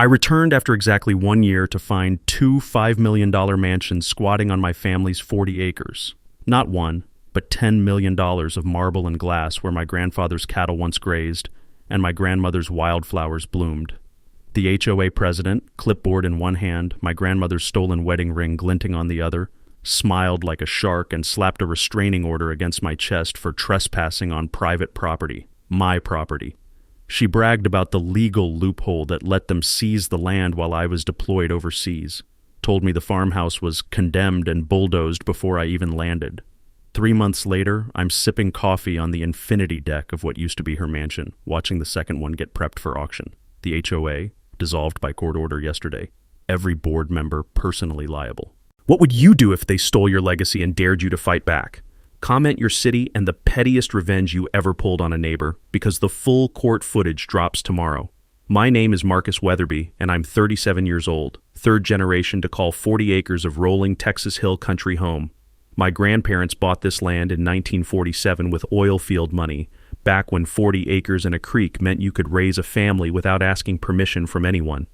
returned after exactly 1 year to find two $5 million mansions squatting on my family's 40 acres. Not one, but $10 million of marble and glass where my grandfather's cattle once grazed and my grandmother's wildflowers bloomed. The HOA president, clipboard in one hand, my grandmother's stolen wedding ring glinting on the other, smiled like a shark and slapped a restraining order against my chest for trespassing on private property, my property. She bragged about the legal loophole that let them seize the land while I was deployed overseas, told me the farmhouse was condemned and bulldozed before I even landed. 3 months later, I'm sipping coffee on the infinity deck of what used to be her mansion, watching the second one get prepped for auction. The HOA, dissolved by court order yesterday. Every board member personally liable. What would you do if they stole your legacy and dared you to fight back? Comment your city and the pettiest revenge you ever pulled on a neighbor, because the full court footage drops tomorrow. My name is Marcus Weatherby, and I'm 37 years old, third generation to call 40 acres of rolling Texas Hill country home. My grandparents bought this land in 1947 with oil field money, back when 40 acres and a creek meant you could raise a family without asking permission from anyone.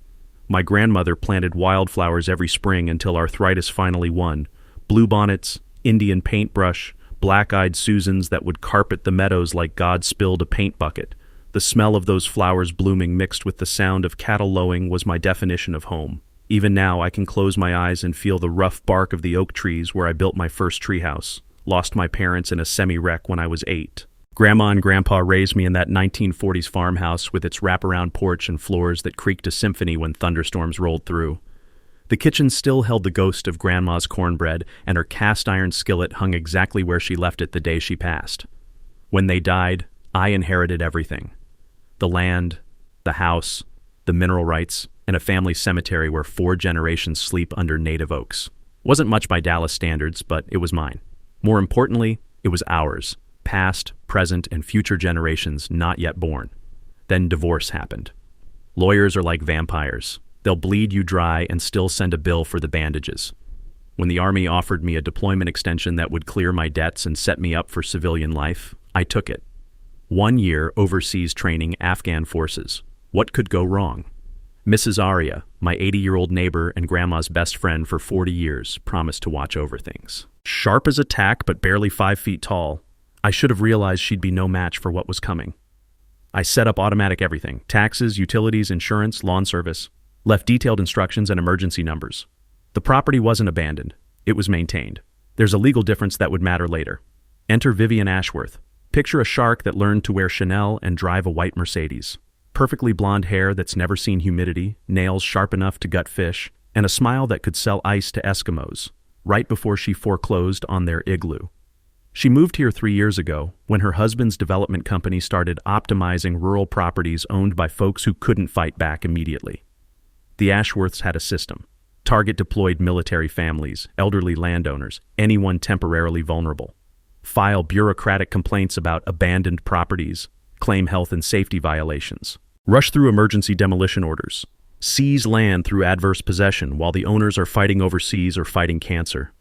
My grandmother planted wildflowers every spring until arthritis finally won. Bluebonnets, Indian paintbrush, black-eyed Susans that would carpet the meadows like God spilled a paint bucket. The smell of those flowers blooming mixed with the sound of cattle lowing was my definition of home. Even now, I can close my eyes and feel the rough bark of the oak trees where I built my first treehouse. Lost my parents in a semi-wreck when I was 8. Grandma and Grandpa raised me in that 1940s farmhouse with its wraparound porch and floors that creaked a symphony when thunderstorms rolled through. The kitchen still held the ghost of Grandma's cornbread, and her cast-iron skillet hung exactly where she left it the day she passed. When they died, I inherited everything. The land, the house, the mineral rights, and a family cemetery where 4 generations sleep under native oaks. Wasn't much by Dallas standards, but it was mine. More importantly, it was ours. Past, present, and future generations not yet born. Then divorce happened. Lawyers are like vampires. They'll bleed you dry and still send a bill for the bandages. When the Army offered me a deployment extension that would clear my debts and set me up for civilian life, I took it. 1 year overseas training Afghan forces. What could go wrong? Mrs. Aria, my 80-year-old neighbor and Grandma's best friend for 40 years, promised to watch over things. Sharp as a tack but barely 5 feet tall, I should have realized she'd be no match for what was coming. I set up automatic everything: taxes, utilities, insurance, lawn service. Left detailed instructions and emergency numbers. The property wasn't abandoned. It was maintained. There's a legal difference that would matter later. Enter Vivian Ashworth. Picture a shark that learned to wear Chanel and drive a white Mercedes. Perfectly blonde hair that's never seen humidity, nails sharp enough to gut fish, and a smile that could sell ice to Eskimos, right before she foreclosed on their igloo. She moved here 3 years ago when her husband's development company started optimizing rural properties owned by folks who couldn't fight back immediately. The Ashworths had a system. Target deployed military families, elderly landowners, anyone temporarily vulnerable. File bureaucratic complaints about abandoned properties, claim health and safety violations. Rush through emergency demolition orders. Seize land through adverse possession while the owners are fighting overseas or fighting cancer.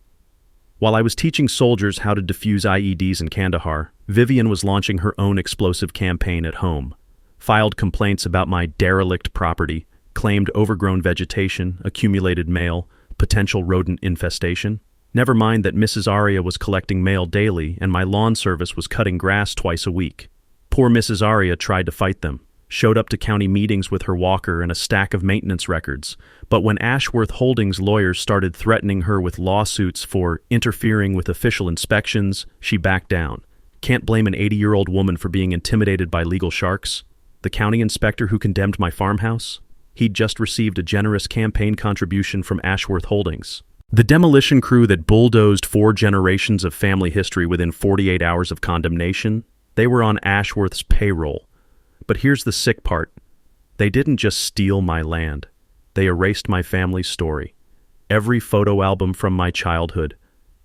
While I was teaching soldiers how to defuse IEDs in Kandahar, Vivian was launching her own explosive campaign at home. Filed complaints about my derelict property, claimed overgrown vegetation, accumulated mail, potential rodent infestation. Never mind that Mrs. Aria was collecting mail daily and my lawn service was cutting grass twice a week. Poor Mrs. Aria tried to fight them, showed up to county meetings with her walker and a stack of maintenance records, but when Ashworth Holdings lawyers started threatening her with lawsuits for interfering with official inspections, she backed down. Can't blame an 80-year-old woman for being intimidated by legal sharks. The county inspector who condemned my farmhouse? He'd just received a generous campaign contribution from Ashworth Holdings. The demolition crew that bulldozed 4 generations of family history within 48 hours of condemnation, they were on Ashworth's payroll. But here's the sick part. They didn't just steal my land. They erased my family's story. Every photo album from my childhood,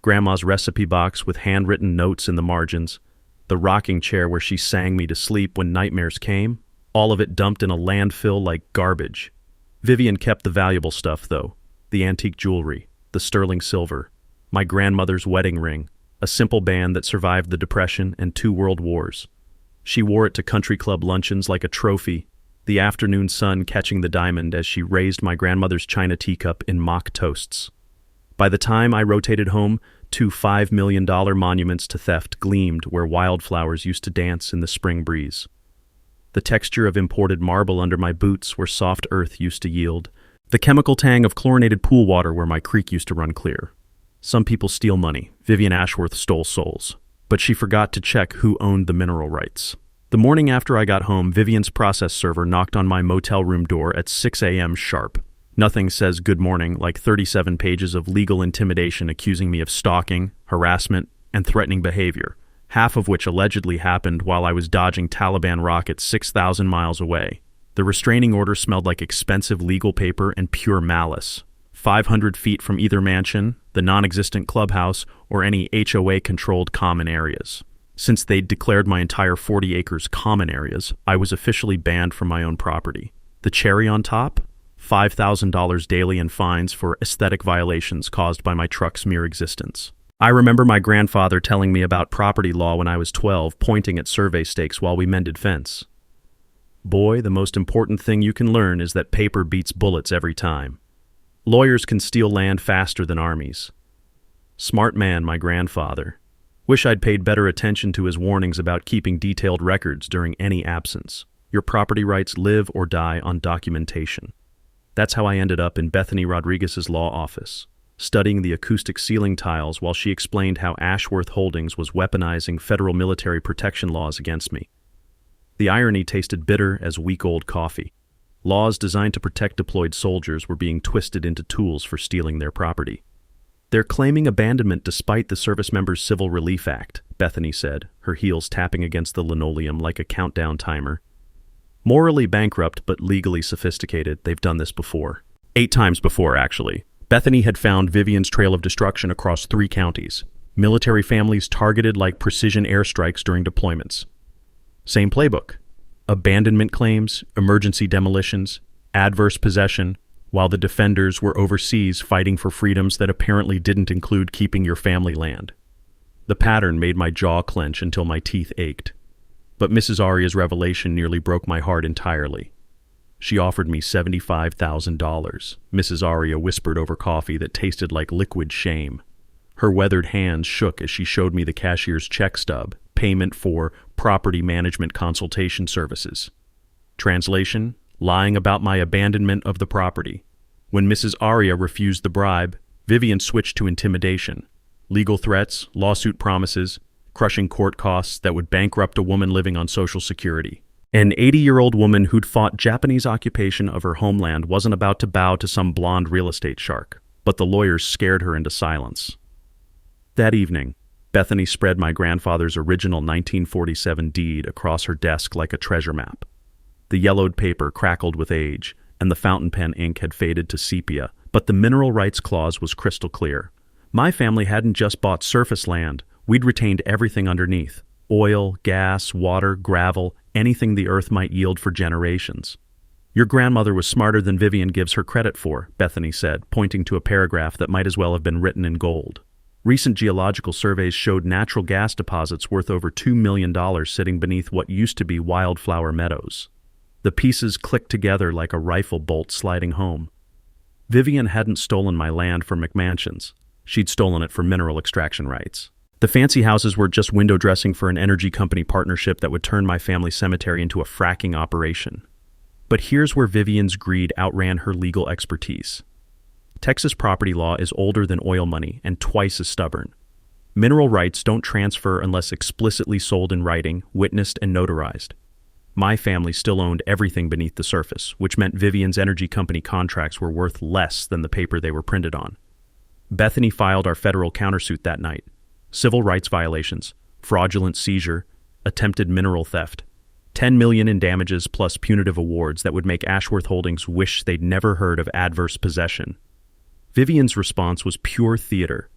Grandma's recipe box with handwritten notes in the margins, the rocking chair where she sang me to sleep when nightmares came, all of it dumped in a landfill like garbage. Vivian kept the valuable stuff, though. The antique jewelry, the sterling silver, my grandmother's wedding ring, a simple band that survived the Depression and 2 world wars. She wore it to country club luncheons like a trophy, the afternoon sun catching the diamond as she raised my grandmother's china teacup in mock toasts. By the time I rotated home, two $5 million monuments to theft gleamed where wildflowers used to dance in the spring breeze. The texture of imported marble under my boots where soft earth used to yield, the chemical tang of chlorinated pool water where my creek used to run clear. Some people steal money. Vivian Ashworth stole souls. But she forgot to check who owned the mineral rights. The morning after I got home, Vivian's process server knocked on my motel room door at 6 a.m. sharp. Nothing says good morning like 37 pages of legal intimidation accusing me of stalking, harassment, and threatening behavior, half of which allegedly happened while I was dodging Taliban rockets 6,000 miles away. The restraining order smelled like expensive legal paper and pure malice. 500 feet from either mansion, the non-existent clubhouse, or any HOA-controlled common areas. Since they'd declared my entire 40 acres common areas, I was officially banned from my own property. The cherry on top? $5,000 daily in fines for aesthetic violations caused by my truck's mere existence. I remember my grandfather telling me about property law when I was 12, pointing at survey stakes while we mended fence. Boy, the most important thing you can learn is that paper beats bullets every time. Lawyers can steal land faster than armies. Smart man, my grandfather. Wish I'd paid better attention to his warnings about keeping detailed records during any absence. Your property rights live or die on documentation. That's how I ended up in Bethany Rodriguez's law office, studying the acoustic ceiling tiles while she explained how Ashworth Holdings was weaponizing federal military protection laws against me. The irony tasted bitter as week-old coffee. Laws designed to protect deployed soldiers were being twisted into tools for stealing their property. They're claiming abandonment despite the Service Members Civil Relief Act, Bethany said, her heels tapping against the linoleum like a countdown timer. Morally bankrupt but legally sophisticated, they've done this before. 8 times before, actually. Bethany had found Vivian's trail of destruction across 3 counties. Military families targeted like precision airstrikes during deployments. Same playbook. Abandonment claims, emergency demolitions, adverse possession, while the defenders were overseas fighting for freedoms that apparently didn't include keeping your family land. The pattern made my jaw clench until my teeth ached. But Mrs. Aria's revelation nearly broke my heart entirely. She offered me $75,000, Mrs. Aria whispered over coffee that tasted like liquid shame. Her weathered hands shook as she showed me the cashier's check stub, payment for property management consultation services. Translation: lying about my abandonment of the property. When Mrs. Aria refused the bribe, Vivian switched to intimidation. Legal threats, lawsuit promises, crushing court costs that would bankrupt a woman living on Social Security. An 80-year-old woman who'd fought Japanese occupation of her homeland wasn't about to bow to some blonde real estate shark, but the lawyers scared her into silence. That evening, Bethany spread my grandfather's original 1947 deed across her desk like a treasure map. The yellowed paper crackled with age, and the fountain pen ink had faded to sepia, but the mineral rights clause was crystal clear. My family hadn't just bought surface land, we'd retained everything underneath: oil, gas, water, gravel, anything the earth might yield for generations. Your grandmother was smarter than Vivian gives her credit for, Bethany said, pointing to a paragraph that might as well have been written in gold. Recent geological surveys showed natural gas deposits worth over $2 million sitting beneath what used to be wildflower meadows. The pieces clicked together like a rifle bolt sliding home. Vivian hadn't stolen my land for McMansions. She'd stolen it for mineral extraction rights. The fancy houses were just window dressing for an energy company partnership that would turn my family cemetery into a fracking operation. But here's where Vivian's greed outran her legal expertise. Texas property law is older than oil money and twice as stubborn. Mineral rights don't transfer unless explicitly sold in writing, witnessed, and notarized. My family still owned everything beneath the surface, which meant Vivian's energy company contracts were worth less than the paper they were printed on. Bethany filed our federal countersuit that night. Civil rights violations, fraudulent seizure, attempted mineral theft, $10 million in damages plus punitive awards that would make Ashworth Holdings wish they'd never heard of adverse possession. Vivian's response was pure theater.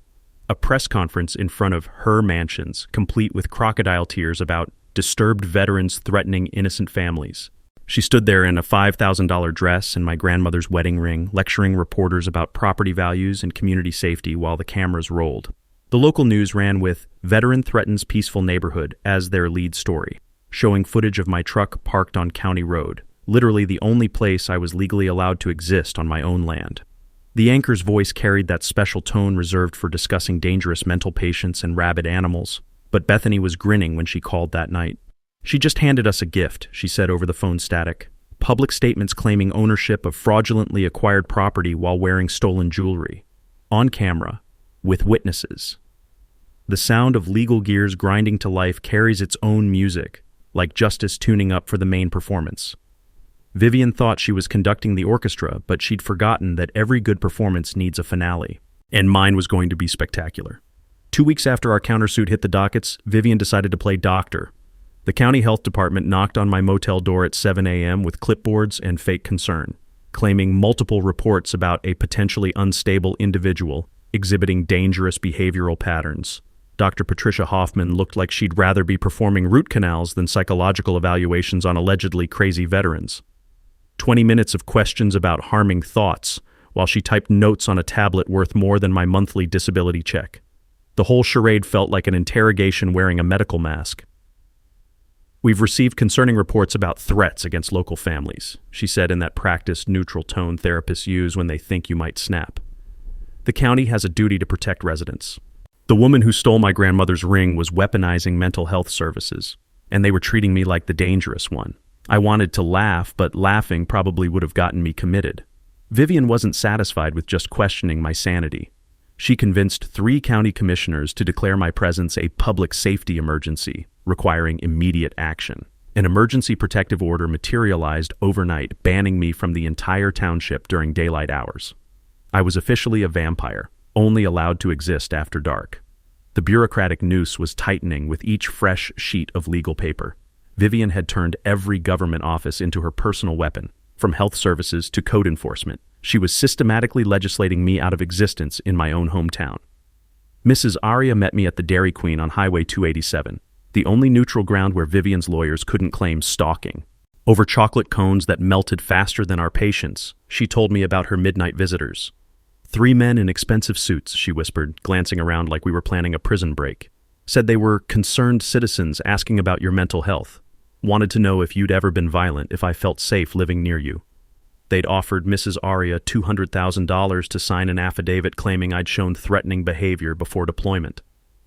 A press conference in front of her mansions, complete with crocodile tears about disturbed veterans threatening innocent families. She stood there in a $5,000 dress and my grandmother's wedding ring, lecturing reporters about property values and community safety while the cameras rolled. The local news ran with "Veteran Threatens Peaceful Neighborhood" as their lead story, showing footage of my truck parked on County Road, literally the only place I was legally allowed to exist on my own land. The anchor's voice carried that special tone reserved for discussing dangerous mental patients and rabid animals, but Bethany was grinning when she called that night. She just handed us a gift, she said over the phone static. Public statements claiming ownership of fraudulently acquired property while wearing stolen jewelry. On camera, with witnesses. The sound of legal gears grinding to life carries its own music, like justice tuning up for the main performance. Vivian thought she was conducting the orchestra, but she'd forgotten that every good performance needs a finale. And mine was going to be spectacular. 2 weeks after our countersuit hit the dockets, Vivian decided to play doctor. The county health department knocked on my motel door at 7 a.m. with clipboards and fake concern, claiming multiple reports about a potentially unstable individual exhibiting dangerous behavioral patterns. Dr. Patricia Hoffman looked like she'd rather be performing root canals than psychological evaluations on allegedly crazy veterans. 20 minutes of questions about harming thoughts, while she typed notes on a tablet worth more than my monthly disability check. The whole charade felt like an interrogation wearing a medical mask. "We've received concerning reports about threats against local families," she said in that practiced, neutral tone therapists use when they think you might snap. "The county has a duty to protect residents. The woman who stole my grandmother's ring was weaponizing mental health services, and they were treating me like the dangerous one. I wanted to laugh, but laughing probably would have gotten me committed." Vivian wasn't satisfied with just questioning my sanity. She convinced 3 county commissioners to declare my presence a public safety emergency, requiring immediate action. An emergency protective order materialized overnight, banning me from the entire township during daylight hours. I was officially a vampire, only allowed to exist after dark. The bureaucratic noose was tightening with each fresh sheet of legal paper. Vivian had turned every government office into her personal weapon, from health services to code enforcement. She was systematically legislating me out of existence in my own hometown. Mrs. Aria met me at the Dairy Queen on Highway 287, the only neutral ground where Vivian's lawyers couldn't claim stalking. Over chocolate cones that melted faster than our patience, she told me about her midnight visitors. 3 men in expensive suits, she whispered, glancing around like we were planning a prison break. Said they were concerned citizens asking about your mental health. Wanted to know if you'd ever been violent, if I felt safe living near you. They'd offered Mrs. Aria $200,000 to sign an affidavit claiming I'd shown threatening behavior before deployment.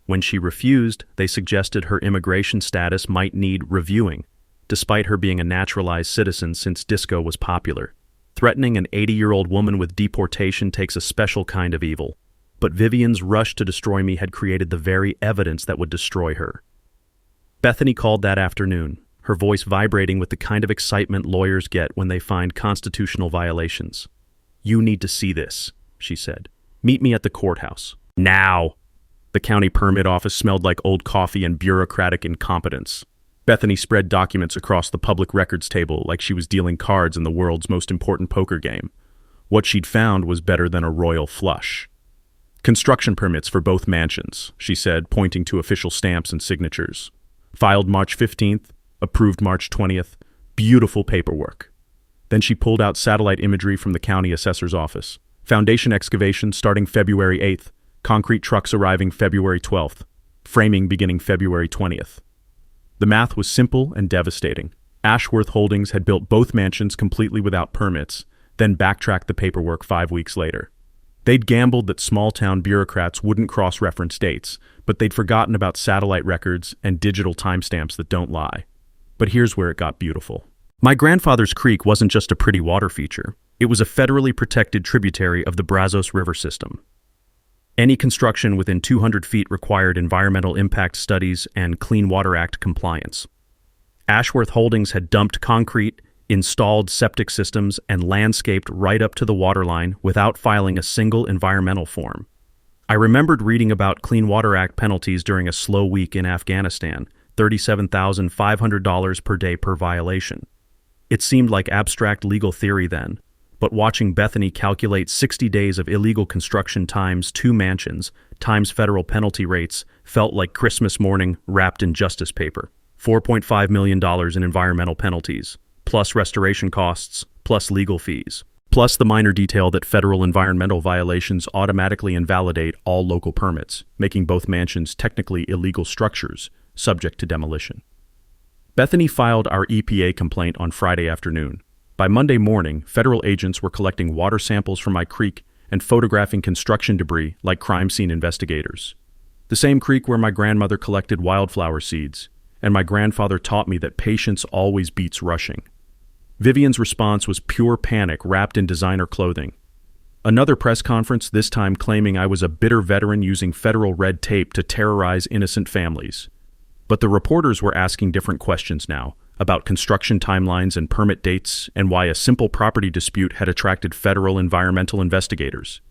When she refused, they suggested her immigration status might need reviewing, despite her being a naturalized citizen since disco was popular. Threatening an 80-year-old woman with deportation takes a special kind of evil, but Vivian's rush to destroy me had created the very evidence that would destroy her. Bethany called that afternoon, her voice vibrating with the kind of excitement lawyers get when they find constitutional violations. "You need to see this," she said. "Meet me at the courthouse. Now!" The county permit office smelled like old coffee and bureaucratic incompetence. Bethany spread documents across the public records table like she was dealing cards in the world's most important poker game. What she'd found was better than a royal flush. "Construction permits for both mansions," she said, pointing to official stamps and signatures. "Filed March 15th, approved March 20th. Beautiful paperwork." Then she pulled out satellite imagery from the county assessor's office. "Foundation excavation starting February 8th. Concrete trucks arriving February 12th. Framing beginning February 20th. The math was simple and devastating. Ashworth Holdings had built both mansions completely without permits, then backtracked the paperwork 5 weeks later. They'd gambled that small-town bureaucrats wouldn't cross-reference dates, but they'd forgotten about satellite records and digital timestamps that don't lie. But here's where it got beautiful. My grandfather's creek wasn't just a pretty water feature. It was a federally protected tributary of the Brazos River system. Any construction within 200 feet required environmental impact studies and Clean Water Act compliance. Ashworth Holdings had dumped concrete, installed septic systems, and landscaped right up to the waterline without filing a single environmental form. I remembered reading about Clean Water Act penalties during a slow week in Afghanistan, $37,500 per day per violation. It seemed like abstract legal theory then, but watching Bethany calculate 60 days of illegal construction times 2 mansions times federal penalty rates felt like Christmas morning wrapped in justice paper. $4.5 million in environmental penalties, plus restoration costs, plus legal fees, plus the minor detail that federal environmental violations automatically invalidate all local permits, making both mansions technically illegal structures, subject to demolition. Bethany filed our EPA complaint on Friday afternoon. By Monday morning, federal agents were collecting water samples from my creek and photographing construction debris like crime scene investigators. The same creek where my grandmother collected wildflower seeds, and my grandfather taught me that patience always beats rushing. Vivian's response was pure panic wrapped in designer clothing. Another press conference, this time claiming I was a bitter veteran using federal red tape to terrorize innocent families. But the reporters were asking different questions now, about construction timelines and permit dates, and why a simple property dispute had attracted federal environmental investigators.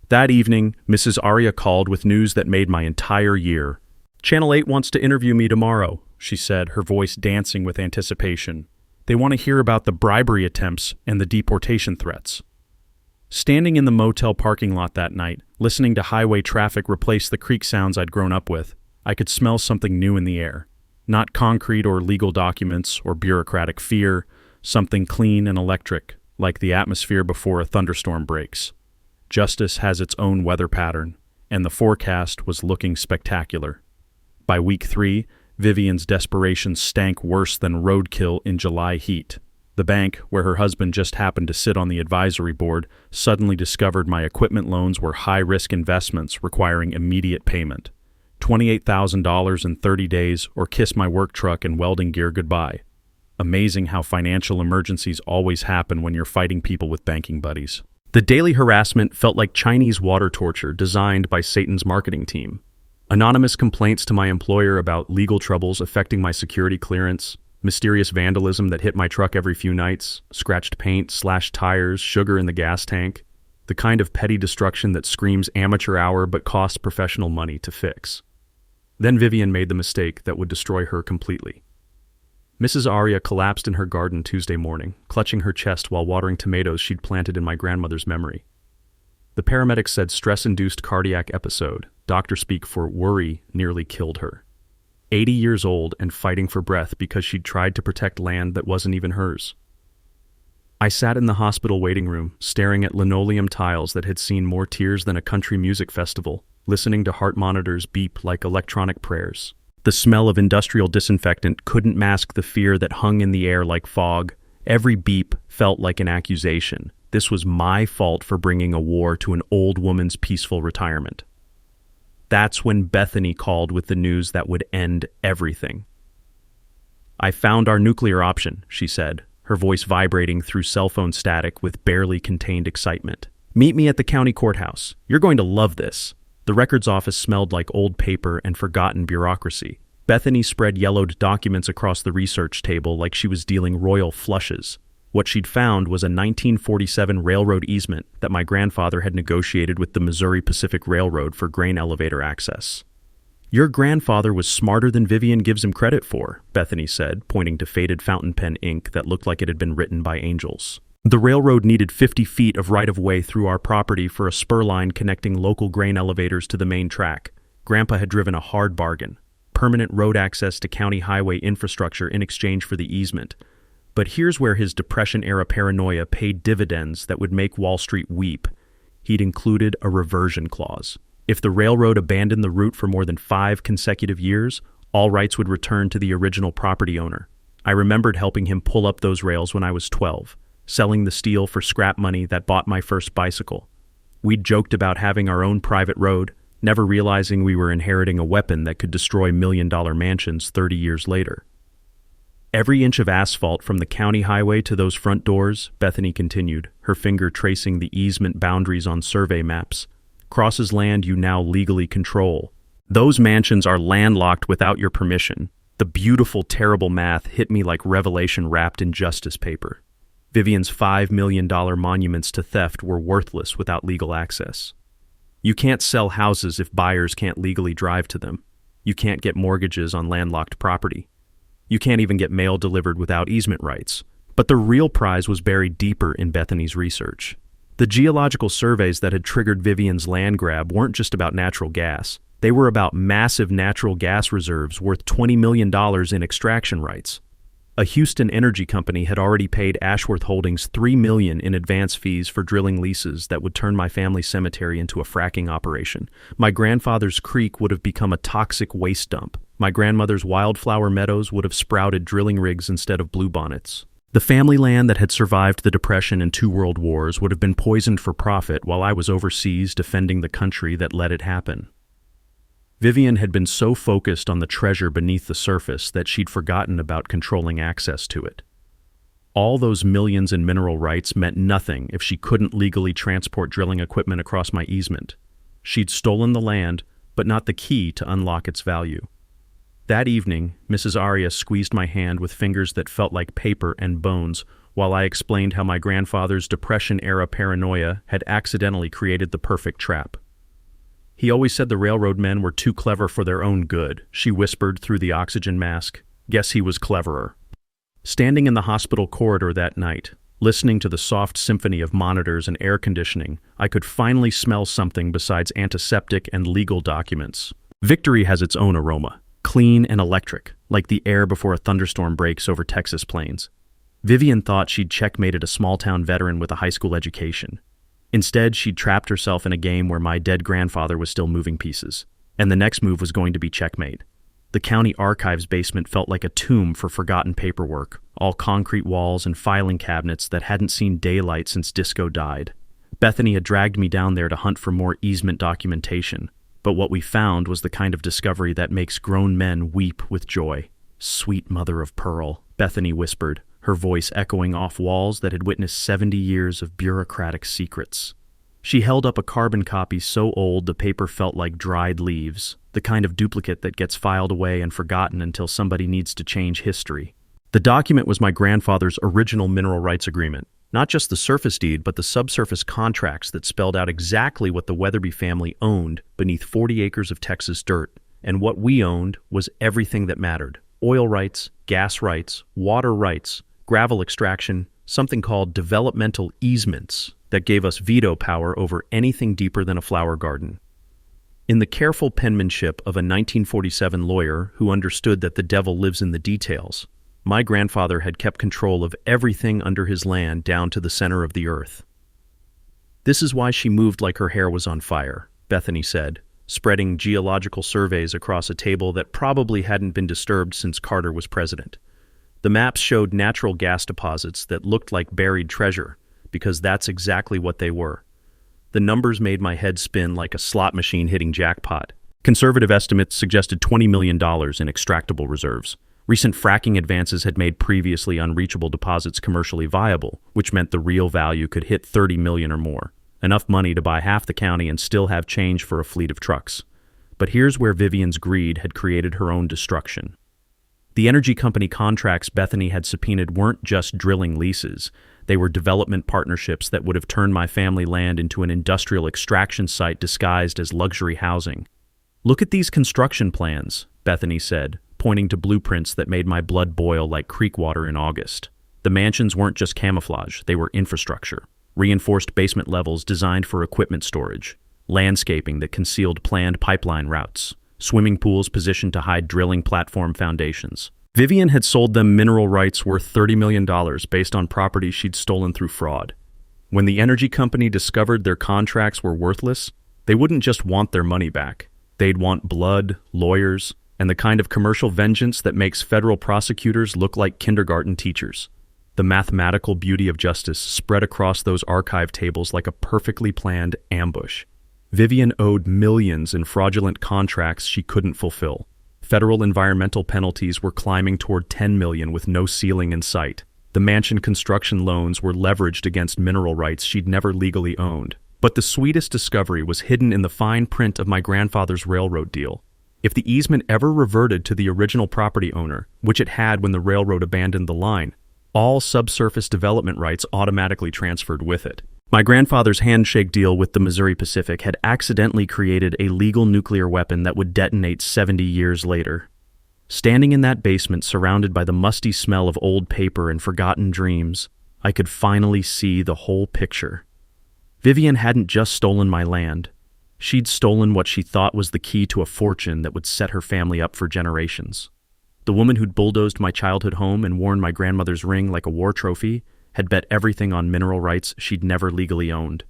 That evening, Mrs. Arya called with news that made my entire year. "Channel 8 wants to interview me tomorrow," she said, her voice dancing with anticipation. "They want to hear about the bribery attempts and the deportation threats." Standing in the motel parking lot that night, listening to highway traffic replace the creek sounds I'd grown up with, I could smell something new in the air. Not concrete or legal documents or bureaucratic fear, something clean and electric, like the atmosphere before a thunderstorm breaks. Justice has its own weather pattern, and the forecast was looking spectacular. By week 3, Vivian's desperation stank worse than roadkill in July heat. The bank, where her husband just happened to sit on the advisory board, suddenly discovered my equipment loans were high-risk investments requiring immediate payment. $28,000 in 30 days or kiss my work truck and welding gear goodbye. Amazing how financial emergencies always happen when you're fighting people with banking buddies. The daily harassment felt like Chinese water torture designed by Satan's marketing team. Anonymous complaints to my employer about legal troubles affecting my security clearance, mysterious vandalism that hit my truck every few nights, scratched paint, slashed tires, sugar in the gas tank, the kind of petty destruction that screams amateur hour but costs professional money to fix. Then Vivian made the mistake that would destroy her completely. Mrs. Arya collapsed in her garden Tuesday morning, clutching her chest while watering tomatoes she'd planted in my grandmother's memory. The paramedics said stress-induced cardiac episode, doctor speak for worry, nearly killed her. 80 years old and fighting for breath because she'd tried to protect land that wasn't even hers. I sat in the hospital waiting room, staring at linoleum tiles that had seen more tears than a country music festival, listening to heart monitors beep like electronic prayers. The smell of industrial disinfectant couldn't mask the fear that hung in the air like fog. Every beep felt like an accusation. This was my fault for bringing a war to an old woman's peaceful retirement. That's when Bethany called with the news that would end everything. "I found our nuclear option," she said, her voice vibrating through cell phone static with barely contained excitement. "Meet me at the county courthouse. You're going to love this." The records office smelled like old paper and forgotten bureaucracy. Bethany spread yellowed documents across the research table like she was dealing royal flushes. What she'd found was a 1947 railroad easement that my grandfather had negotiated with the Missouri Pacific Railroad for grain elevator access. "Your grandfather was smarter than Vivian gives him credit for," Bethany said, pointing to faded fountain pen ink that looked like it had been written by angels. "The railroad needed 50 feet of right-of-way through our property for a spur line connecting local grain elevators to the main track. Grandpa had driven a hard bargain. Permanent road access to county highway infrastructure in exchange for the easement. But here's where his Depression-era paranoia paid dividends that would make Wall Street weep. He'd included a reversion clause. If the railroad abandoned the route for more than 5 consecutive years, all rights would return to the original property owner. I remembered helping him pull up those rails when I was 12, selling the steel for scrap money that bought my first bicycle. We'd joked about having our own private road, never realizing we were inheriting a weapon that could destroy million-dollar mansions 30 years later. Every inch of asphalt from the county highway to those front doors," Bethany continued, her finger tracing the easement boundaries on survey maps, "crosses land you now legally control. Those mansions are landlocked without your permission." The beautiful, terrible math hit me like revelation wrapped in justice paper. Vivian's $5 million monuments to theft were worthless without legal access. You can't sell houses if buyers can't legally drive to them. You can't get mortgages on landlocked property. You can't even get mail delivered without easement rights. But the real prize was buried deeper in Bethany's research. The geological surveys that had triggered Vivian's land grab weren't just about natural gas. They were about massive natural gas reserves worth $20 million in extraction rights. A Houston energy company had already paid Ashworth Holdings $3 million in advance fees for drilling leases that would turn my family cemetery into a fracking operation. My grandfather's creek would have become a toxic waste dump. My grandmother's wildflower meadows would have sprouted drilling rigs instead of bluebonnets. The family land that had survived the Depression and 2 world wars would have been poisoned for profit while I was overseas defending the country that let it happen. Vivian had been so focused on the treasure beneath the surface that she'd forgotten about controlling access to it. All those millions in mineral rights meant nothing if she couldn't legally transport drilling equipment across my easement. She'd stolen the land, but not the key to unlock its value. That evening, Mrs. Arias squeezed my hand with fingers that felt like paper and bones while I explained how my grandfather's Depression-era paranoia had accidentally created the perfect trap. He always said the railroad men were too clever for their own good, she whispered through the oxygen mask. Guess he was cleverer. Standing in the hospital corridor that night, listening to the soft symphony of monitors and air conditioning, I could finally smell something besides antiseptic and legal documents. Victory has its own aroma, clean and electric, like the air before a thunderstorm breaks over Texas plains. Vivian thought she'd checkmated a small-town veteran with a high school education. Instead, she'd trapped herself in a game where my dead grandfather was still moving pieces, and the next move was going to be checkmate. The county archives basement felt like a tomb for forgotten paperwork, all concrete walls and filing cabinets that hadn't seen daylight since disco died. Bethany had dragged me down there to hunt for more easement documentation, but what we found was the kind of discovery that makes grown men weep with joy. "Sweet mother of pearl," Bethany whispered, her voice echoing off walls that had witnessed 70 years of bureaucratic secrets. She held up a carbon copy so old the paper felt like dried leaves, the kind of duplicate that gets filed away and forgotten until somebody needs to change history. The document was my grandfather's original mineral rights agreement, not just the surface deed, but the subsurface contracts that spelled out exactly what the Weatherby family owned beneath 40 acres of Texas dirt, and what we owned was everything that mattered: oil rights, gas rights, water rights, gravel extraction, something called developmental easements that gave us veto power over anything deeper than a flower garden. In the careful penmanship of a 1947 lawyer who understood that the devil lives in the details, my grandfather had kept control of everything under his land down to the center of the earth. "This is why she moved like her hair was on fire," Bethany said, spreading geological surveys across a table that probably hadn't been disturbed since Carter was president. The maps showed natural gas deposits that looked like buried treasure, because that's exactly what they were. The numbers made my head spin like a slot machine hitting jackpot. Conservative estimates suggested $20 million in extractable reserves. Recent fracking advances had made previously unreachable deposits commercially viable, which meant the real value could hit $30 million or more, enough money to buy half the county and still have change for a fleet of trucks. But here's where Vivian's greed had created her own destruction. The energy company contracts Bethany had subpoenaed weren't just drilling leases. They were development partnerships that would have turned my family land into an industrial extraction site disguised as luxury housing. "Look at these construction plans," Bethany said, pointing to blueprints that made my blood boil like creek water in August. The mansions weren't just camouflage, they were infrastructure. Reinforced basement levels designed for equipment storage, landscaping that concealed planned pipeline routes, swimming pools positioned to hide drilling platform foundations. Vivian had sold them mineral rights worth $30 million based on property she'd stolen through fraud. When the energy company discovered their contracts were worthless, they wouldn't just want their money back. They'd want blood, lawyers, and the kind of commercial vengeance that makes federal prosecutors look like kindergarten teachers. The mathematical beauty of justice spread across those archive tables like a perfectly planned ambush. Vivian owed millions in fraudulent contracts she couldn't fulfill. Federal environmental penalties were climbing toward $10 million with no ceiling in sight. The mansion construction loans were leveraged against mineral rights she'd never legally owned. But the sweetest discovery was hidden in the fine print of my grandfather's railroad deal. If the easement ever reverted to the original property owner, which it had when the railroad abandoned the line, all subsurface development rights automatically transferred with it. My grandfather's handshake deal with the Missouri Pacific had accidentally created a legal nuclear weapon that would detonate 70 years later. Standing in that basement surrounded by the musty smell of old paper and forgotten dreams, I could finally see the whole picture. Vivian hadn't just stolen my land. She'd stolen what she thought was the key to a fortune that would set her family up for generations. The woman who'd bulldozed my childhood home and worn my grandmother's ring like a war trophy had bet everything on mineral rights she'd never legally owned.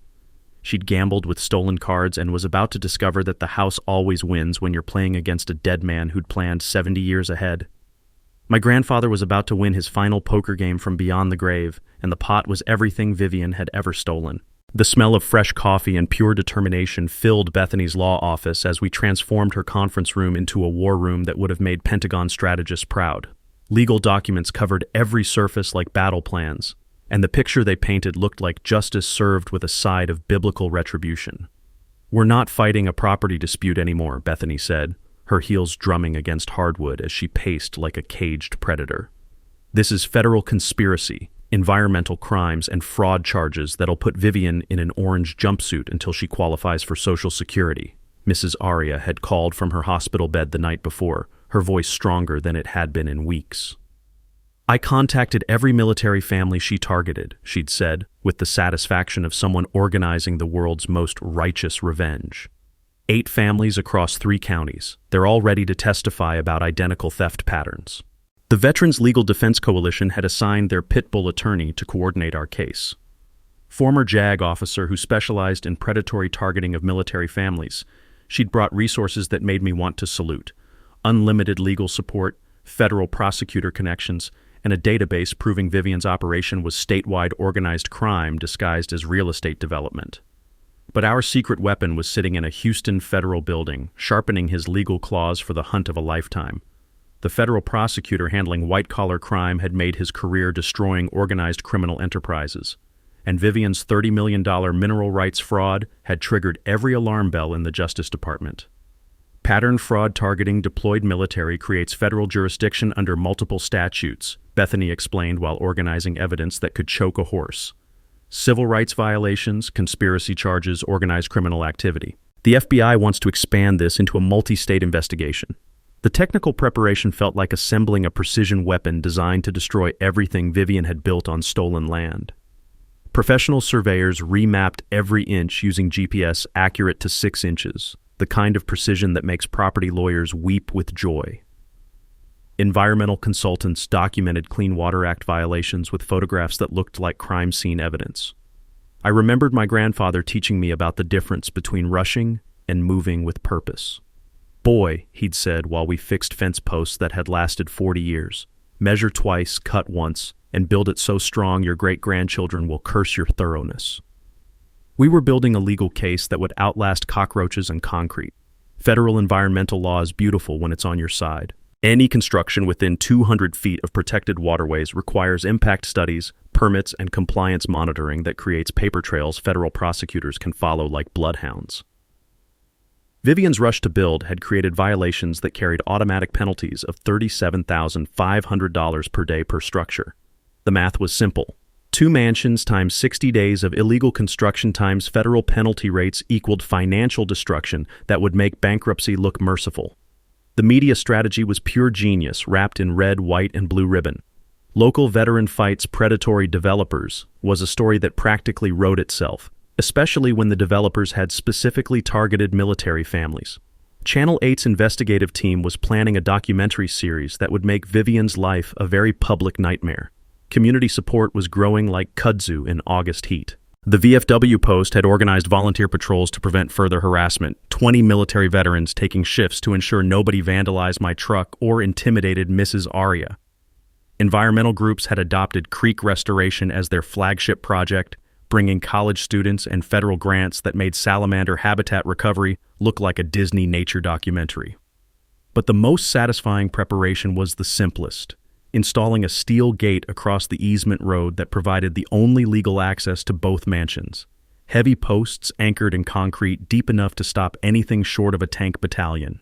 She'd gambled with stolen cards and was about to discover that the house always wins when you're playing against a dead man who'd planned 70 years ahead. My grandfather was about to win his final poker game from beyond the grave, and the pot was everything Vivian had ever stolen. The smell of fresh coffee and pure determination filled Bethany's law office as we transformed her conference room into a war room that would have made Pentagon strategists proud. Legal documents covered every surface like battle plans, and the picture they painted looked like justice served with a side of biblical retribution. "We're not fighting a property dispute anymore," Bethany said, her heels drumming against hardwood as she paced like a caged predator. "This is federal conspiracy, environmental crimes, and fraud charges that'll put Vivian in an orange jumpsuit until she qualifies for Social Security," Mrs. Aria had called from her hospital bed the night before, her voice stronger than it had been in weeks. "I contacted every military family she targeted," she'd said, with the satisfaction of someone organizing the world's most righteous revenge. 8 families across 3 counties. They're all ready to testify about identical theft patterns. The Veterans Legal Defense Coalition had assigned their pit bull attorney to coordinate our case. Former JAG officer who specialized in predatory targeting of military families, she'd brought resources that made me want to salute. Unlimited legal support, federal prosecutor connections, and a database proving Vivian's operation was statewide organized crime disguised as real estate development. But our secret weapon was sitting in a Houston federal building, sharpening his legal claws for the hunt of a lifetime. The federal prosecutor handling white-collar crime had made his career destroying organized criminal enterprises, and Vivian's $30 million mineral rights fraud had triggered every alarm bell in the Justice Department. Pattern fraud targeting deployed military creates federal jurisdiction under multiple statutes, Bethany explained while organizing evidence that could choke a horse. Civil rights violations, conspiracy charges, organized criminal activity. The FBI wants to expand this into a multi-state investigation. The technical preparation felt like assembling a precision weapon designed to destroy everything Vivian had built on stolen land. Professional surveyors remapped every inch using GPS accurate to 6 inches, the kind of precision that makes property lawyers weep with joy. Environmental consultants documented Clean Water Act violations with photographs that looked like crime scene evidence. I remembered my grandfather teaching me about the difference between rushing and moving with purpose. "Boy," he'd said while we fixed fence posts that had lasted 40 years, "measure twice, cut once, and build it so strong your great-grandchildren will curse your thoroughness." We were building a legal case that would outlast cockroaches and concrete. Federal environmental law is beautiful when it's on your side. Any construction within 200 feet of protected waterways requires impact studies, permits, and compliance monitoring that creates paper trails federal prosecutors can follow like bloodhounds. Vivian's rush to build had created violations that carried automatic penalties of $37,500 per day per structure. The math was simple. 2 mansions times 60 days of illegal construction times federal penalty rates equaled financial destruction that would make bankruptcy look merciful. The media strategy was pure genius, wrapped in red, white, and blue ribbon. Local veteran fights predatory developers was a story that practically wrote itself, especially when the developers had specifically targeted military families. Channel 8's investigative team was planning a documentary series that would make Vivian's life a very public nightmare. Community support was growing like kudzu in August heat. The VFW Post had organized volunteer patrols to prevent further harassment, 20 military veterans taking shifts to ensure nobody vandalized my truck or intimidated Mrs. Aria. Environmental groups had adopted creek restoration as their flagship project, bringing college students and federal grants that made salamander habitat recovery look like a Disney nature documentary. But the most satisfying preparation was the simplest: installing a steel gate across the easement road that provided the only legal access to both mansions. Heavy posts anchored in concrete deep enough to stop anything short of a tank battalion.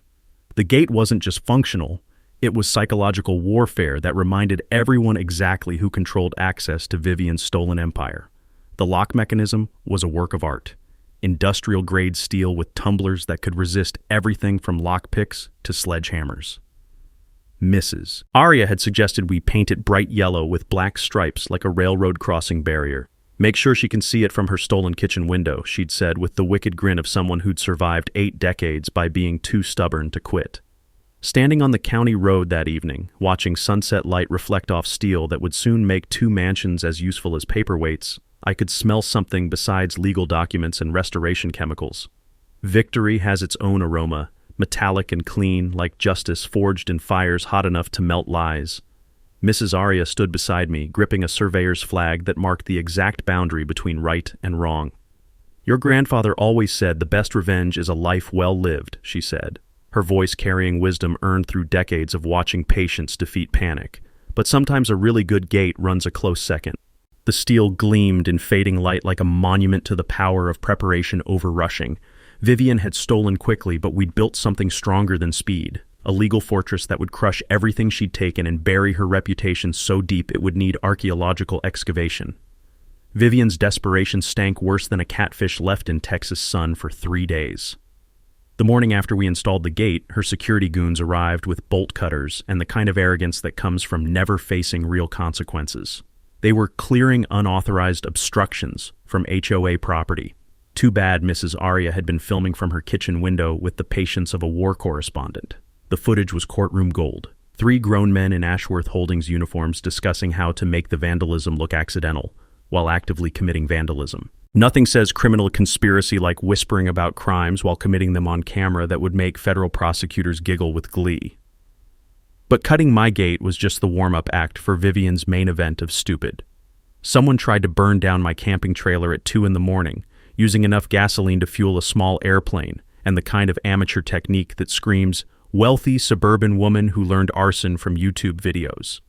The gate wasn't just functional, it was psychological warfare that reminded everyone exactly who controlled access to Vivian's stolen empire. The lock mechanism was a work of art. Industrial-grade steel with tumblers that could resist everything from lockpicks to sledgehammers. Mrs. Aria had suggested we paint it bright yellow with black stripes like a railroad crossing barrier. "Make sure she can see it from her stolen kitchen window," she'd said with the wicked grin of someone who'd survived 8 decades by being too stubborn to quit. Standing on the county road that evening, watching sunset light reflect off steel that would soon make 2 mansions as useful as paperweights, I could smell something besides legal documents and restoration chemicals. Victory has its own aroma, metallic and clean, like justice forged in fires hot enough to melt lies. Mrs. Arya stood beside me, gripping a surveyor's flag that marked the exact boundary between right and wrong. "Your grandfather always said the best revenge is a life well lived," she said, her voice carrying wisdom earned through decades of watching patience defeat panic. But sometimes a really good gate runs a close second. The steel gleamed in fading light like a monument to the power of preparation over rushing. Vivian had stolen quickly, but we'd built something stronger than speed. A legal fortress that would crush everything she'd taken and bury her reputation so deep it would need archaeological excavation. Vivian's desperation stank worse than a catfish left in Texas sun for 3 days. The morning after we installed the gate, her security goons arrived with bolt cutters and the kind of arrogance that comes from never facing real consequences. They were clearing unauthorized obstructions from HOA property. Too bad Mrs. Arya had been filming from her kitchen window with the patience of a war correspondent. The footage was courtroom gold. 3 grown men in Ashworth Holdings uniforms discussing how to make the vandalism look accidental, while actively committing vandalism. Nothing says criminal conspiracy like whispering about crimes while committing them on camera that would make federal prosecutors giggle with glee. But cutting my gate was just the warm-up act for Vivian's main event of stupid. Someone tried to burn down my camping trailer at 2 a.m, using enough gasoline to fuel a small airplane, and the kind of amateur technique that screams, "Wealthy suburban woman who learned arson from YouTube videos."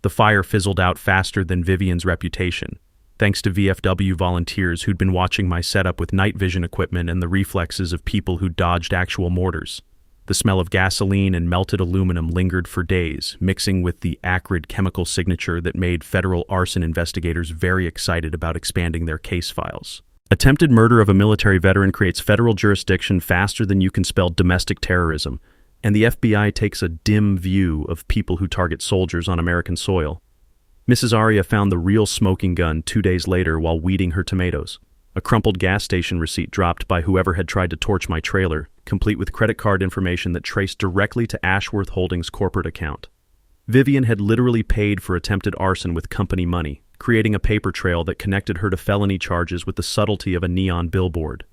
The fire fizzled out faster than Vivian's reputation, thanks to VFW volunteers who'd been watching my setup with night vision equipment and the reflexes of people who dodged actual mortars. The smell of gasoline and melted aluminum lingered for days, mixing with the acrid chemical signature that made federal arson investigators very excited about expanding their case files. Attempted murder of a military veteran creates federal jurisdiction faster than you can spell domestic terrorism, and the FBI takes a dim view of people who target soldiers on American soil. Mrs. Arya found the real smoking gun 2 days later while weeding her tomatoes. A crumpled gas station receipt dropped by whoever had tried to torch my trailer, complete with credit card information that traced directly to Ashworth Holdings' corporate account. Vivian had literally paid for attempted arson with company money, creating a paper trail that connected her to felony charges with the subtlety of a neon billboard.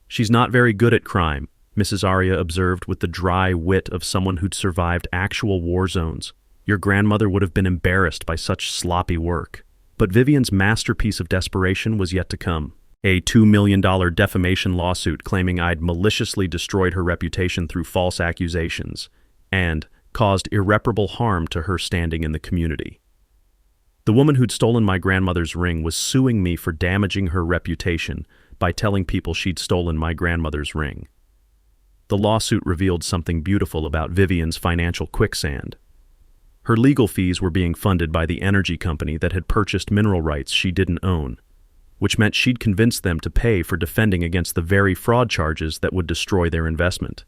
"She's not very good at crime," Mrs. Arya observed with the dry wit of someone who'd survived actual war zones. "Your grandmother would have been embarrassed by such sloppy work." But Vivian's masterpiece of desperation was yet to come. A $2 million defamation lawsuit claiming I'd maliciously destroyed her reputation through false accusations and caused irreparable harm to her standing in the community. The woman who'd stolen my grandmother's ring was suing me for damaging her reputation by telling people she'd stolen my grandmother's ring. The lawsuit revealed something beautiful about Vivian's financial quicksand. Her legal fees were being funded by the energy company that had purchased mineral rights she didn't own, which meant she'd convinced them to pay for defending against the very fraud charges that would destroy their investment.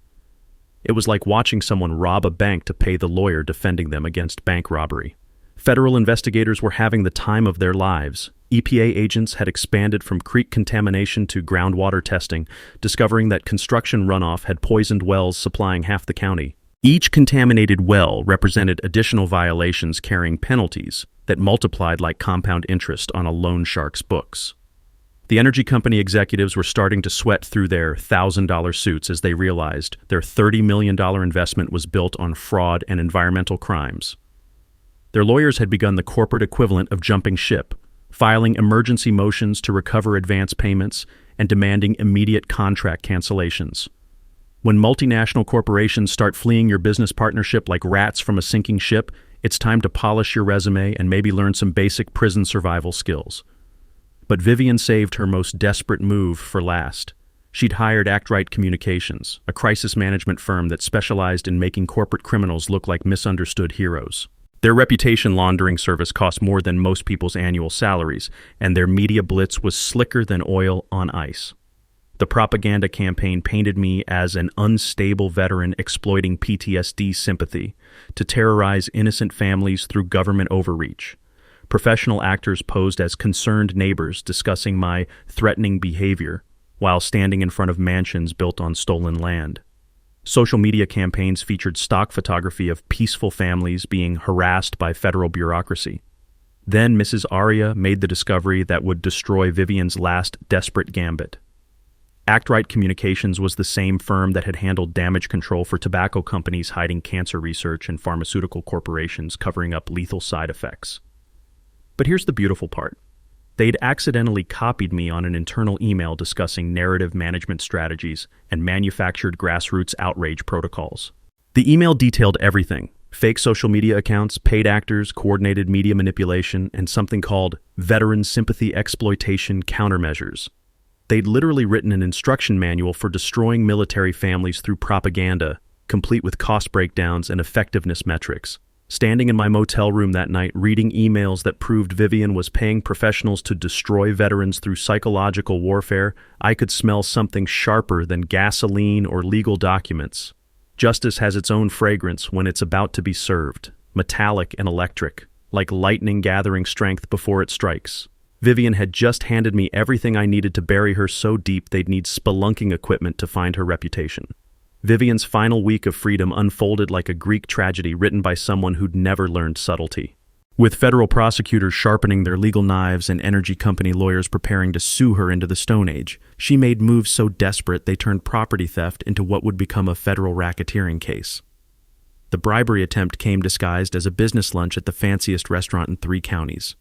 It was like watching someone rob a bank to pay the lawyer defending them against bank robbery. Federal investigators were having the time of their lives. EPA agents had expanded from creek contamination to groundwater testing, discovering that construction runoff had poisoned wells supplying half the county. Each contaminated well represented additional violations carrying penalties that multiplied like compound interest on a loan shark's books. The energy company executives were starting to sweat through their $1,000 suits as they realized their $30 million investment was built on fraud and environmental crimes. Their lawyers had begun the corporate equivalent of jumping ship, filing emergency motions to recover advance payments and demanding immediate contract cancellations. When multinational corporations start fleeing your business partnership like rats from a sinking ship, it's time to polish your resume and maybe learn some basic prison survival skills. But Vivian saved her most desperate move for last. She'd hired ActRight Communications, a crisis management firm that specialized in making corporate criminals look like misunderstood heroes. Their reputation laundering service cost more than most people's annual salaries, and their media blitz was slicker than oil on ice. The propaganda campaign painted me as an unstable veteran exploiting PTSD sympathy to terrorize innocent families through government overreach. Professional actors posed as concerned neighbors discussing my threatening behavior while standing in front of mansions built on stolen land. Social media campaigns featured stock photography of peaceful families being harassed by federal bureaucracy. Then Mrs. Arya made the discovery that would destroy Vivian's last desperate gambit. HOA Communications was the same firm that had handled damage control for tobacco companies hiding cancer research and pharmaceutical corporations covering up lethal side effects. But here's the beautiful part. They'd accidentally copied me on an internal email discussing narrative management strategies and manufactured grassroots outrage protocols. The email detailed everything: fake social media accounts, paid actors, coordinated media manipulation, and something called veteran sympathy exploitation countermeasures. They'd literally written an instruction manual for destroying military families through propaganda, complete with cost breakdowns and effectiveness metrics. Standing in my motel room that night, reading emails that proved Vivian was paying professionals to destroy veterans through psychological warfare, I could smell something sharper than gasoline or legal documents. Justice has its own fragrance when it's about to be served, metallic and electric, like lightning gathering strength before it strikes. Vivian had just handed me everything I needed to bury her so deep they'd need spelunking equipment to find her reputation. Vivian's final week of freedom unfolded like a Greek tragedy written by someone who'd never learned subtlety. With federal prosecutors sharpening their legal knives and energy company lawyers preparing to sue her into the Stone Age, she made moves so desperate they turned property theft into what would become a federal racketeering case. The bribery attempt came disguised as a business lunch at the fanciest restaurant in 3 counties.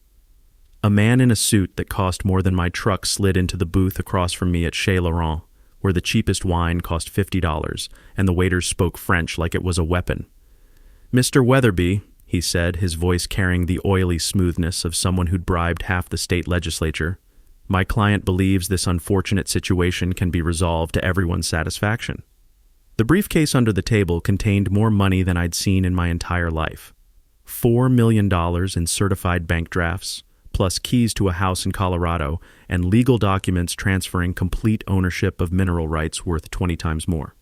A man in a suit that cost more than my truck slid into the booth across from me at Chez Laurent, where the cheapest wine cost $50, and the waiters spoke French like it was a weapon. "Mr. Weatherby," he said, his voice carrying the oily smoothness of someone who'd bribed half the state legislature, "my client believes this unfortunate situation can be resolved to everyone's satisfaction." The briefcase under the table contained more money than I'd seen in my entire life. $4 million in certified bank drafts, plus keys to a house in Colorado, and legal documents transferring complete ownership of mineral rights worth 20 times more.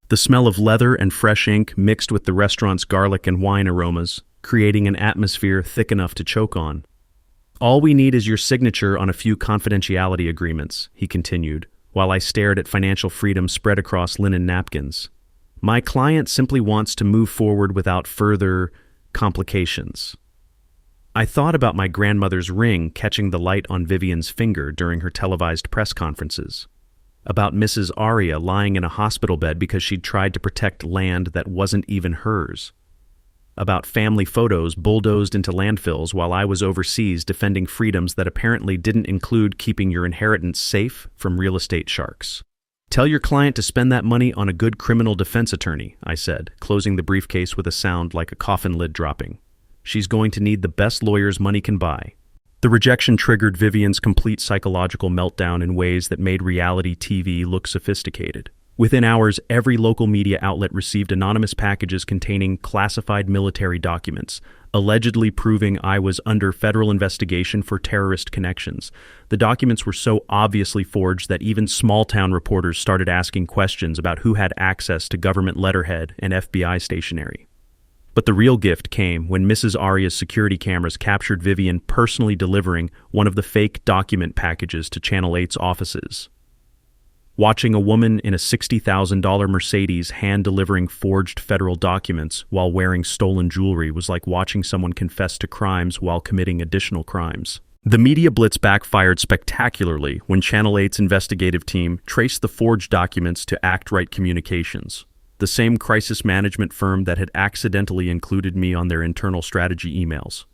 The smell of leather and fresh ink mixed with the restaurant's garlic and wine aromas, creating an atmosphere thick enough to choke on. "All we need is your signature on a few confidentiality agreements," he continued, while I stared at financial freedom spread across linen napkins. "My client simply wants to move forward without further complications." I thought about my grandmother's ring catching the light on Vivian's finger during her televised press conferences, about Mrs. Aria lying in a hospital bed because she'd tried to protect land that wasn't even hers, about family photos bulldozed into landfills while I was overseas defending freedoms that apparently didn't include keeping your inheritance safe from real estate sharks. "Tell your client to spend that money on a good criminal defense attorney," I said, closing the briefcase with a sound like a coffin lid dropping. "She's going to need the best lawyers money can buy." The rejection triggered Vivian's complete psychological meltdown in ways that made reality TV look sophisticated. Within hours, every local media outlet received anonymous packages containing classified military documents, allegedly proving I was under federal investigation for terrorist connections. The documents were so obviously forged that even small-town reporters started asking questions about who had access to government letterhead and FBI stationery. But the real gift came when Mrs. Aria's security cameras captured Vivian personally delivering one of the fake document packages to Channel 8's offices. Watching a woman in a $60,000 Mercedes hand-delivering forged federal documents while wearing stolen jewelry was like watching someone confess to crimes while committing additional crimes. The media blitz backfired spectacularly when Channel 8's investigative team traced the forged documents to HOA Communications, the same crisis management firm that had accidentally included me on their internal strategy emails.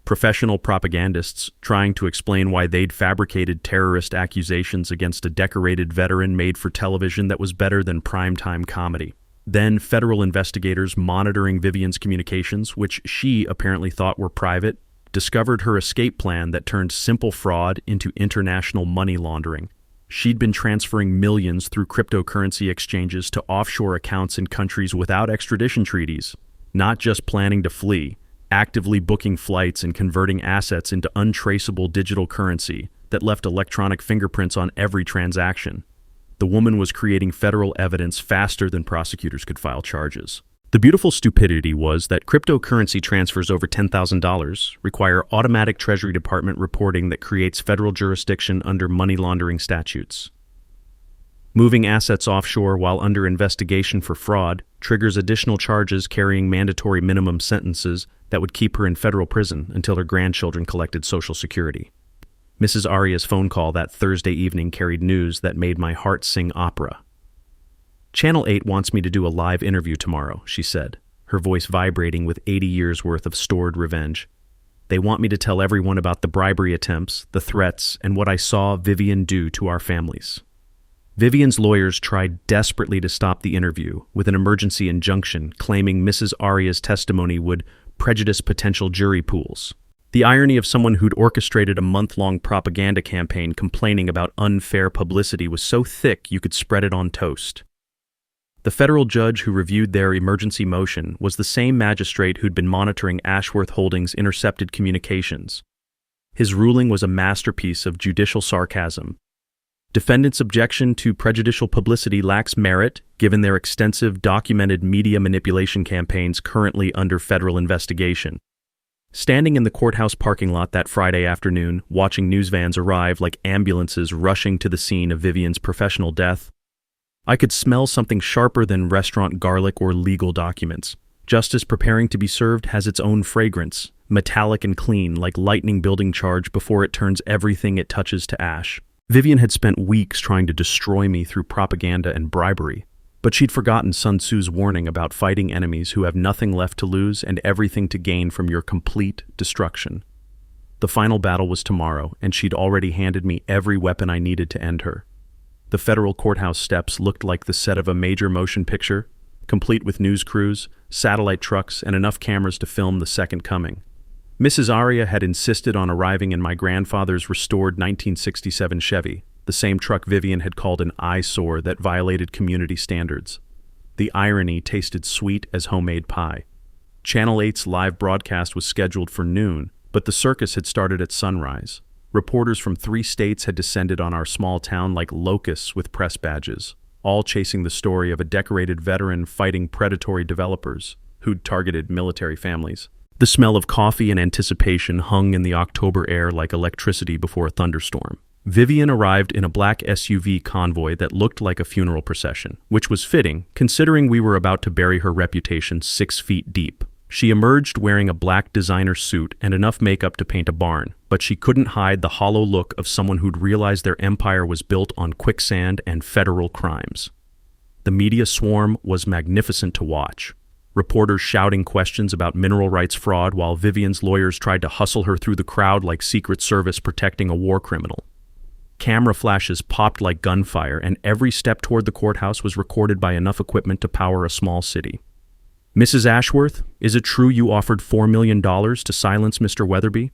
Professional propagandists trying to explain why they'd fabricated terrorist accusations against a decorated veteran made for television that was better than primetime comedy. Then federal investigators monitoring Vivian's communications, which she apparently thought were private, discovered her escape plan that turned simple fraud into international money laundering. She'd been transferring millions through cryptocurrency exchanges to offshore accounts in countries without extradition treaties, not just planning to flee, actively booking flights and converting assets into untraceable digital currency that left electronic fingerprints on every transaction. The woman was creating federal evidence faster than prosecutors could file charges. The beautiful stupidity was that cryptocurrency transfers over $10,000 require automatic Treasury Department reporting that creates federal jurisdiction under money laundering statutes. Moving assets offshore while under investigation for fraud triggers additional charges carrying mandatory minimum sentences that would keep her in federal prison until her grandchildren collected Social Security. Mrs. Aria's phone call that Thursday evening carried news that made my heart sing opera. "Channel 8 wants me to do a live interview tomorrow," she said, her voice vibrating with 80 years' worth of stored revenge. "They want me to tell everyone about the bribery attempts, the threats, and what I saw Vivian do to our families." Vivian's lawyers tried desperately to stop the interview with an emergency injunction claiming Mrs. Aria's testimony would prejudice potential jury pools. The irony of someone who'd orchestrated a month-long propaganda campaign complaining about unfair publicity was so thick you could spread it on toast. The federal judge who reviewed their emergency motion was the same magistrate who'd been monitoring Ashworth Holdings' intercepted communications. His ruling was a masterpiece of judicial sarcasm. Defendants' objection to prejudicial publicity lacks merit, given their extensive documented media manipulation campaigns currently under federal investigation. Standing in the courthouse parking lot that Friday afternoon, watching news vans arrive like ambulances rushing to the scene of Vivian's professional death, I could smell something sharper than restaurant garlic or legal documents. Justice preparing to be served has its own fragrance, metallic and clean, like lightning building charge before it turns everything it touches to ash. Vivian had spent weeks trying to destroy me through propaganda and bribery, but she'd forgotten Sun Tzu's warning about fighting enemies who have nothing left to lose and everything to gain from your complete destruction. The final battle was tomorrow, and she'd already handed me every weapon I needed to end her. The federal courthouse steps looked like the set of a major motion picture, complete with news crews, satellite trucks, and enough cameras to film the second coming. Mrs. Aria had insisted on arriving in my grandfather's restored 1967 Chevy, the same truck Vivian had called an eyesore that violated community standards. The irony tasted sweet as homemade pie. Channel 8's live broadcast was scheduled for noon, but the circus had started at sunrise. Reporters from 3 states had descended on our small town like locusts with press badges, all chasing the story of a decorated veteran fighting predatory developers who'd targeted military families. The smell of coffee and anticipation hung in the October air like electricity before a thunderstorm. Vivian arrived in a black SUV convoy that looked like a funeral procession, which was fitting, considering we were about to bury her reputation 6 feet deep. She emerged wearing a black designer suit and enough makeup to paint a barn, but she couldn't hide the hollow look of someone who'd realized their empire was built on quicksand and federal crimes. The media swarm was magnificent to watch. Reporters shouting questions about mineral rights fraud while Vivian's lawyers tried to hustle her through the crowd like Secret Service protecting a war criminal. Camera flashes popped like gunfire, and every step toward the courthouse was recorded by enough equipment to power a small city. "Mrs. Ashworth, is it true you offered $4 million to silence Mr. Weatherby?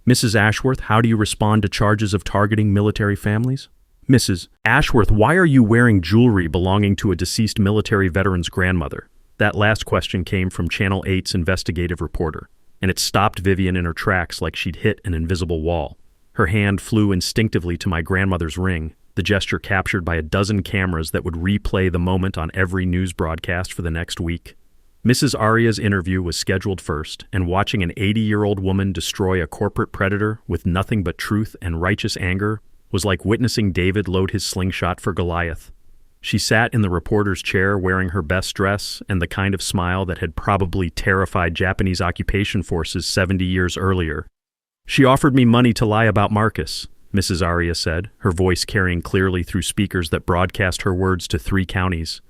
Mrs. Ashworth, how do you respond to charges of targeting military families? Mrs. Ashworth, why are you wearing jewelry belonging to a deceased military veteran's grandmother?" That last question came from Channel 8's investigative reporter, and it stopped Vivian in her tracks like she'd hit an invisible wall. Her hand flew instinctively to my grandmother's ring, the gesture captured by a dozen cameras that would replay the moment on every news broadcast for the next week. Mrs. Aria's interview was scheduled first, and watching an 80-year-old woman destroy a corporate predator with nothing but truth and righteous anger was like witnessing David load his slingshot for Goliath. She sat in the reporter's chair wearing her best dress and the kind of smile that had probably terrified Japanese occupation forces 70 years earlier. "She offered me money to lie about Marcus," Mrs. Aria said, her voice carrying clearly through speakers that broadcast her words to 3 counties.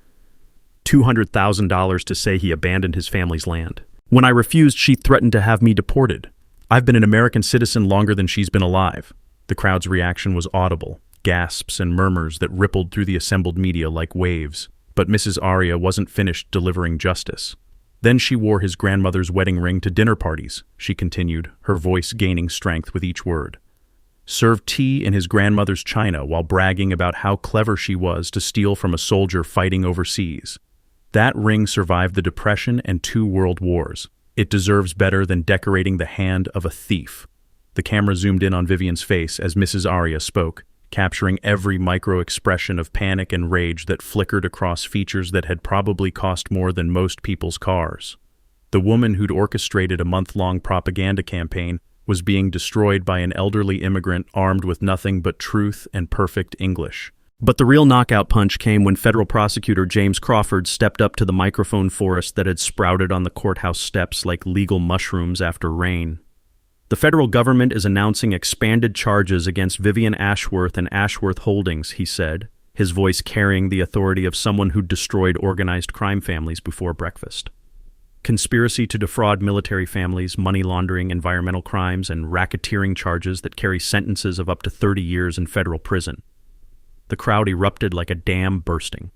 $200,000 to say he abandoned his family's land. When I refused, she threatened to have me deported. I've been an American citizen longer than she's been alive. The crowd's reaction was audible. Gasps and murmurs that rippled through the assembled media like waves. But Mrs. Aria wasn't finished delivering justice. "Then she wore his grandmother's wedding ring to dinner parties," she continued, her voice gaining strength with each word. "Served tea in his grandmother's china while bragging about how clever she was to steal from a soldier fighting overseas. That ring survived the Depression and 2 world wars. It deserves better than decorating the hand of a thief." The camera zoomed in on Vivian's face as Mrs. Aria spoke, capturing every micro-expression of panic and rage that flickered across features that had probably cost more than most people's cars. The woman who'd orchestrated a month-long propaganda campaign was being destroyed by an elderly immigrant armed with nothing but truth and perfect English. But the real knockout punch came when federal prosecutor James Crawford stepped up to the microphone forest that had sprouted on the courthouse steps like legal mushrooms after rain. The federal government is announcing expanded charges against Vivian Ashworth and Ashworth Holdings, he said, his voice carrying the authority of someone who'd destroyed organized crime families before breakfast. Conspiracy to defraud military families, money laundering, environmental crimes, and racketeering charges that carry sentences of up to 30 years in federal prison. The crowd erupted like a dam bursting.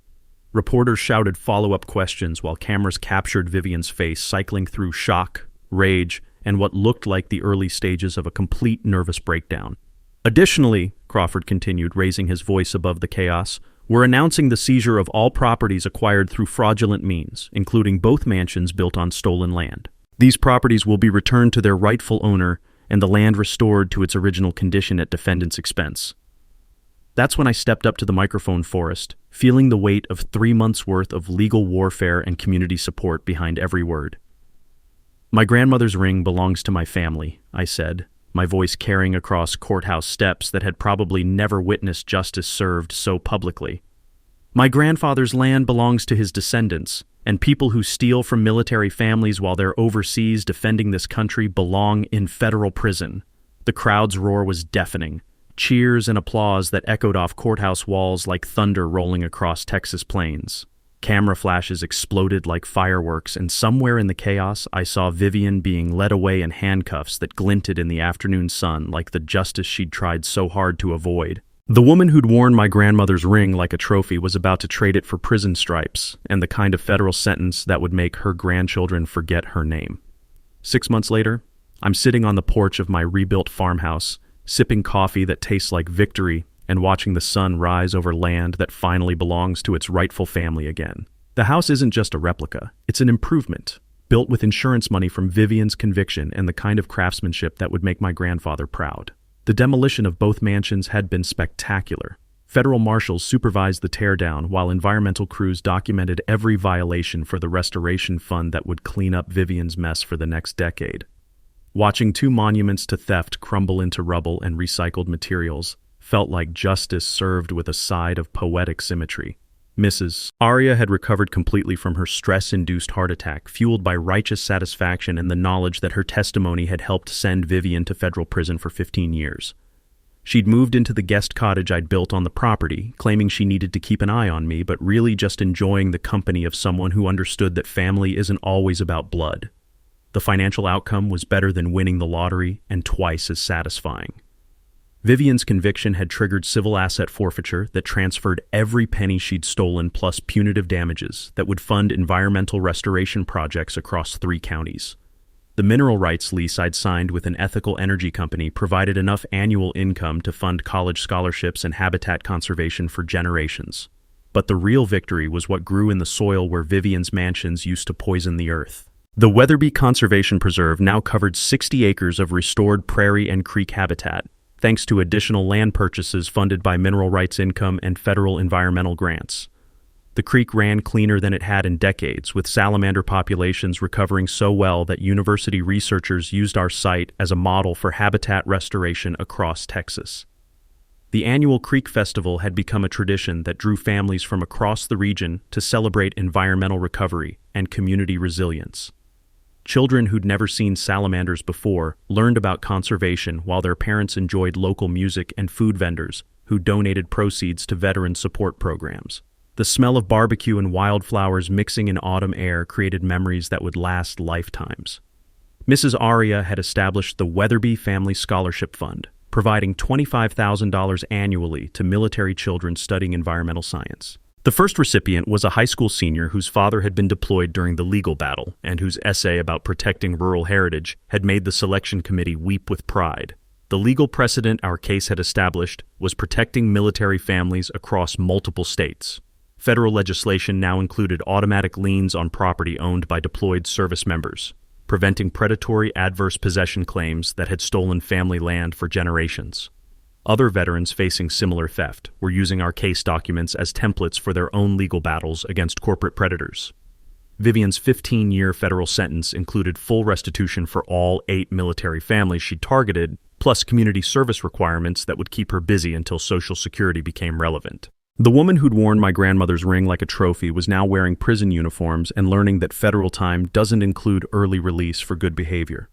Reporters shouted follow-up questions while cameras captured Vivian's face cycling through shock, rage, and what looked like the early stages of a complete nervous breakdown. Additionally, Crawford continued, raising his voice above the chaos, we're announcing the seizure of all properties acquired through fraudulent means, including both mansions built on stolen land. These properties will be returned to their rightful owner and the land restored to its original condition at defendant's expense. That's when I stepped up to the microphone forest, feeling the weight of 3 months' worth of legal warfare and community support behind every word. My grandmother's ring belongs to my family, I said, my voice carrying across courthouse steps that had probably never witnessed justice served so publicly. My grandfather's land belongs to his descendants, and people who steal from military families while they're overseas defending this country belong in federal prison. The crowd's roar was deafening. Cheers and applause that echoed off courthouse walls like thunder rolling across Texas plains. Camera flashes exploded like fireworks, and somewhere in the chaos, I saw Vivian being led away in handcuffs that glinted in the afternoon sun like the justice she'd tried so hard to avoid. The woman who'd worn my grandmother's ring like a trophy was about to trade it for prison stripes and the kind of federal sentence that would make her grandchildren forget her name. 6 months later, I'm sitting on the porch of my rebuilt farmhouse, sipping coffee that tastes like victory and watching the sun rise over land that finally belongs to its rightful family again. The house isn't just a replica, it's an improvement, built with insurance money from Vivian's conviction and the kind of craftsmanship that would make my grandfather proud. The demolition of both mansions had been spectacular. Federal marshals supervised the teardown while environmental crews documented every violation for the restoration fund that would clean up Vivian's mess for the next decade. Watching 2 monuments to theft crumble into rubble and recycled materials felt like justice served with a side of poetic symmetry. Mrs. Aria had recovered completely from her stress-induced heart attack, fueled by righteous satisfaction and the knowledge that her testimony had helped send Vivian to federal prison for 15 years. She'd moved into the guest cottage I'd built on the property, claiming she needed to keep an eye on me, but really just enjoying the company of someone who understood that family isn't always about blood. The financial outcome was better than winning the lottery and twice as satisfying. Vivian's conviction had triggered civil asset forfeiture that transferred every penny she'd stolen plus punitive damages that would fund environmental restoration projects across 3 counties. The mineral rights lease I'd signed with an ethical energy company provided enough annual income to fund college scholarships and habitat conservation for generations. But the real victory was what grew in the soil where Vivian's mansions used to poison the earth. The Weatherby Conservation Preserve now covered 60 acres of restored prairie and creek habitat, thanks to additional land purchases funded by mineral rights income and federal environmental grants. The creek ran cleaner than it had in decades, with salamander populations recovering so well that university researchers used our site as a model for habitat restoration across Texas. The annual Creek Festival had become a tradition that drew families from across the region to celebrate environmental recovery and community resilience. Children who'd never seen salamanders before learned about conservation while their parents enjoyed local music and food vendors who donated proceeds to veteran support programs. The smell of barbecue and wildflowers mixing in autumn air created memories that would last lifetimes. Mrs. Aria had established the Weatherby Family Scholarship Fund, providing $25,000 annually to military children studying environmental science. The first recipient was a high school senior whose father had been deployed during the legal battle and whose essay about protecting rural heritage had made the selection committee weep with pride. The legal precedent our case had established was protecting military families across multiple states. Federal legislation now included automatic liens on property owned by deployed service members, preventing predatory adverse possession claims that had stolen family land for generations. Other veterans facing similar theft were using our case documents as templates for their own legal battles against corporate predators. Vivian's 15-year federal sentence included full restitution for all 8 military families she'd targeted, plus community service requirements that would keep her busy until Social Security became relevant. The woman who'd worn my grandmother's ring like a trophy was now wearing prison uniforms and learning that federal time doesn't include early release for good behavior.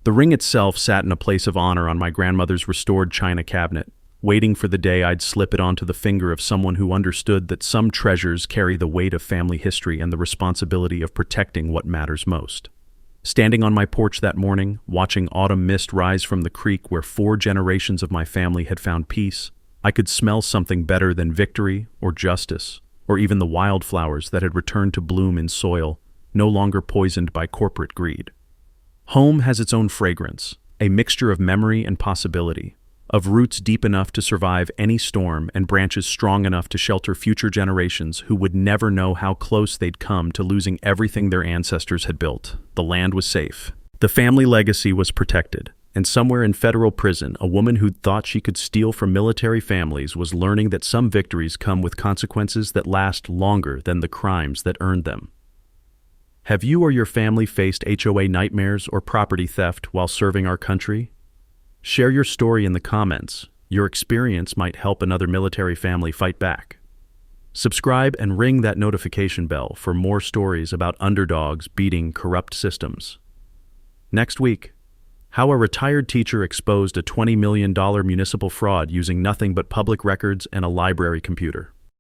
The The ring itself sat in a place of honor on my grandmother's restored china cabinet, waiting for the day I'd slip it onto the finger of someone who understood that some treasures carry the weight of family history and the responsibility of protecting what matters most. Standing on my porch that morning, watching autumn mist rise from the creek where 4 generations of my family had found peace, I could smell something better than victory or justice, or even the wildflowers that had returned to bloom in soil, no longer poisoned by corporate greed. Home has its own fragrance, a mixture of memory and possibility, of roots deep enough to survive any storm and branches strong enough to shelter future generations who would never know how close they'd come to losing everything their ancestors had built. The land was safe. The family legacy was protected, and somewhere in federal prison, a woman who'd thought she could steal from military families was learning that some victories come with consequences that last longer than the crimes that earned them. Have you or your family faced HOA nightmares or property theft while serving our country? Share your story in the comments. Your experience might help another military family fight back. Subscribe and ring that notification bell for more stories about underdogs beating corrupt systems. Next week, how a retired teacher exposed a $20 million municipal fraud using nothing but public records and a library computer.